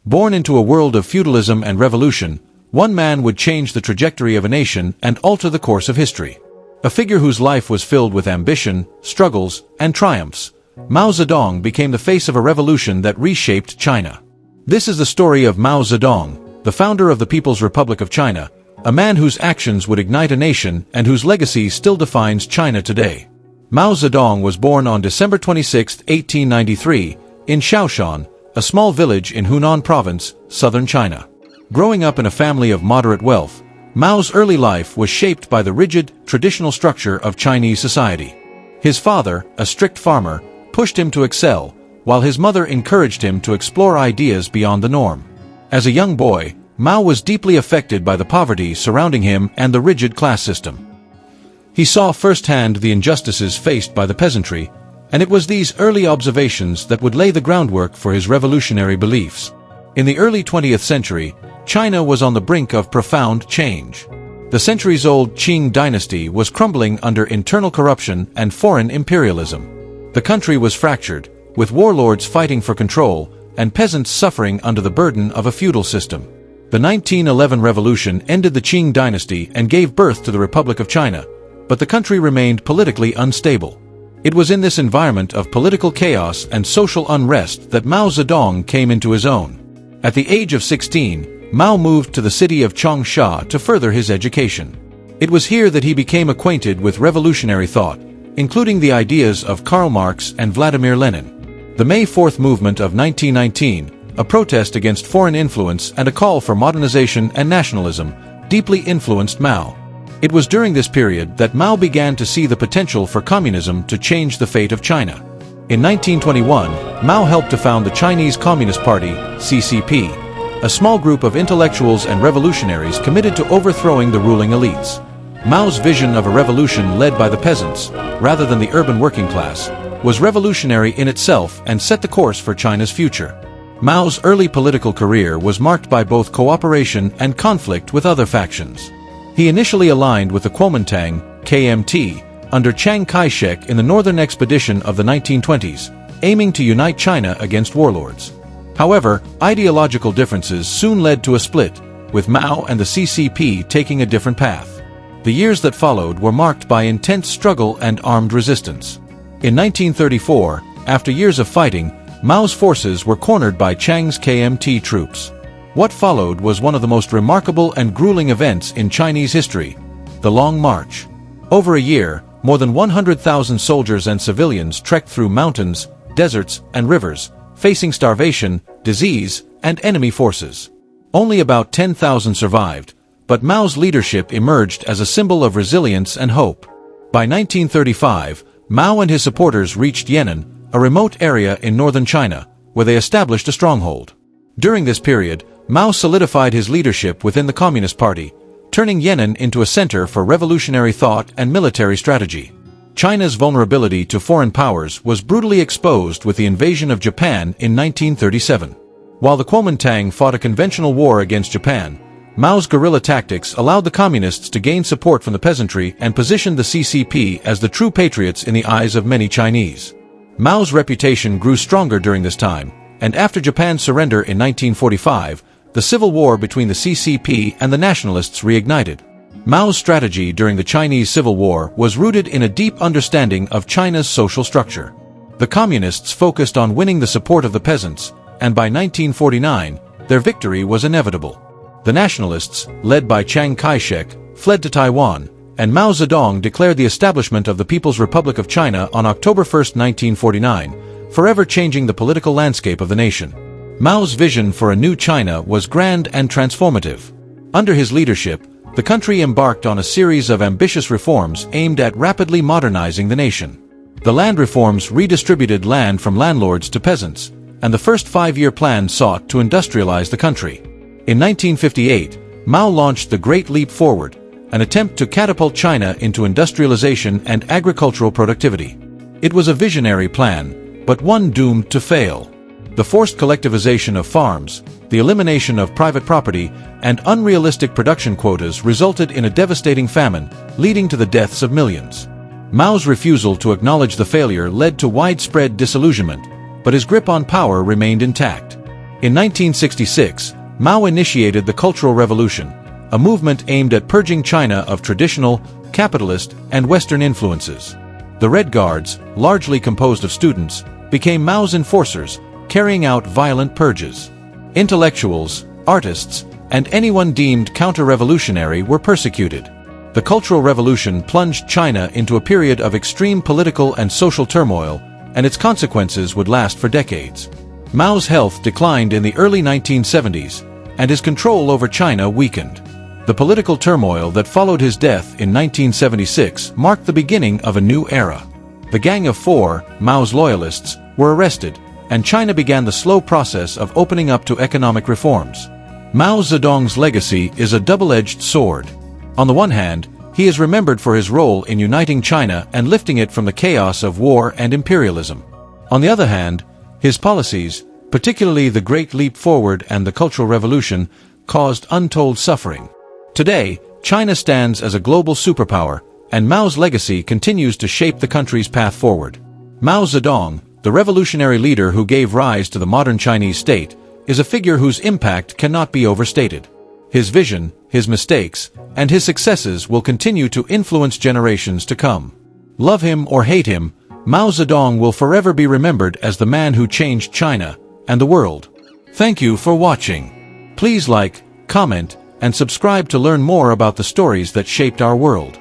Born into a world of feudalism and revolution, one man would change the trajectory of a nation and alter the course of history. A figure whose life was filled with ambition, struggles, and triumphs, Mao Zedong became the face of a revolution that reshaped China. This is the story of Mao Zedong, the founder of the People's Republic of China, a man whose actions would ignite a nation and whose legacy still defines China today. Mao Zedong was born on December 26, 1893, in Shaoshan, a small village in Hunan Province, southern China. Growing up in a family of moderate wealth, Mao's early life was shaped by the rigid, traditional structure of Chinese society. His father, a strict farmer, pushed him to excel, while his mother encouraged him to explore ideas beyond the norm. As a young boy, Mao was deeply affected by the poverty surrounding him and the rigid class system. He saw firsthand the injustices faced by the peasantry, and it was these early observations that would lay the groundwork for his revolutionary beliefs. In the early 20th century, China was on the brink of profound change. The centuries-old Qing dynasty was crumbling under internal corruption and foreign imperialism. The country was fractured, with warlords fighting for control and peasants suffering under the burden of a feudal system. The 1911 revolution ended the Qing dynasty and gave birth to the Republic of China, but the country remained politically unstable. It was in this environment of political chaos and social unrest that Mao Zedong came into his own. At the age of 16, Mao moved to the city of Changsha to further his education. It was here that he became acquainted with revolutionary thought, including the ideas of Karl Marx and Vladimir Lenin. The May 4th movement of 1919, a protest against foreign influence and a call for modernization and nationalism, deeply influenced Mao. It was during this period that Mao began to see the potential for communism to change the fate of China. In 1921, Mao helped to found the Chinese Communist Party, CCP, a small group of intellectuals and revolutionaries committed to overthrowing the ruling elites. Mao's vision of a revolution led by the peasants, rather than the urban working class, was revolutionary in itself and set the course for China's future. Mao's early political career was marked by both cooperation and conflict with other factions. He initially aligned with the Kuomintang, KMT, under Chiang Kai-shek in the Northern Expedition of the 1920s, aiming to unite China against warlords. However, ideological differences soon led to a split, with Mao and the CCP taking a different path. The years that followed were marked by intense struggle and armed resistance. In 1934, after years of fighting, Mao's forces were cornered by Chiang's KMT troops. What followed was one of the most remarkable and grueling events in Chinese history, the Long March. Over a year, more than 100,000 soldiers and civilians trekked through mountains, deserts, and rivers, facing starvation, disease, and enemy forces. Only about 10,000 survived, but Mao's leadership emerged as a symbol of resilience and hope. By 1935, Mao and his supporters reached Yan'an, a remote area in northern China, where they established a stronghold. During this period, Mao solidified his leadership within the Communist Party, turning Yan'an into a center for revolutionary thought and military strategy. China's vulnerability to foreign powers was brutally exposed with the invasion of Japan in 1937. While the Kuomintang fought a conventional war against Japan, Mao's guerrilla tactics allowed the communists to gain support from the peasantry and positioned the CCP as the true patriots in the eyes of many Chinese. Mao's reputation grew stronger during this time, and after Japan's surrender in 1945, the civil war between the CCP and the nationalists reignited. Mao's strategy during the Chinese Civil War was rooted in a deep understanding of China's social structure. The communists focused on winning the support of the peasants, and by 1949, their victory was inevitable. The nationalists, led by Chiang Kai-shek, fled to Taiwan, and Mao Zedong declared the establishment of the People's Republic of China on October 1, 1949, forever changing the political landscape of the nation. Mao's vision for a new China was grand and transformative. Under his leadership, the country embarked on a series of ambitious reforms aimed at rapidly modernizing the nation. The land reforms redistributed land from landlords to peasants, and the first five-year plan sought to industrialize the country. In 1958, Mao launched the Great Leap Forward, an attempt to catapult China into industrialization and agricultural productivity. It was a visionary plan, but one doomed to fail. The forced collectivization of farms, the elimination of private property, and unrealistic production quotas resulted in a devastating famine, leading to the deaths of millions. Mao's refusal to acknowledge the failure led to widespread disillusionment, but his grip on power remained intact. In 1966, Mao initiated the Cultural Revolution, a movement aimed at purging China of traditional, capitalist, and Western influences. The Red Guards, largely composed of students, became Mao's enforcers, carrying out violent purges. Intellectuals, artists, and anyone deemed counter-revolutionary were persecuted. The Cultural Revolution plunged China into a period of extreme political and social turmoil, and its consequences would last for decades. Mao's health declined in the early 1970s, and his control over China weakened. The political turmoil that followed his death in 1976 marked the beginning of a new era. The Gang of Four, Mao's loyalists, were arrested, and China began the slow process of opening up to economic reforms. Mao Zedong's legacy is a double-edged sword. On the one hand, he is remembered for his role in uniting China and lifting it from the chaos of war and imperialism. On the other hand, his policies, particularly the Great Leap Forward and the Cultural Revolution, caused untold suffering. Today, China stands as a global superpower, and Mao's legacy continues to shape the country's path forward. Mao Zedong, the revolutionary leader who gave rise to the modern Chinese state, is a figure whose impact cannot be overstated. His vision, his mistakes, and his successes will continue to influence generations to come. Love him or hate him, Mao Zedong will forever be remembered as the man who changed China and the world. Thank you for watching. Please like, comment, and subscribe to learn more about the stories that shaped our world.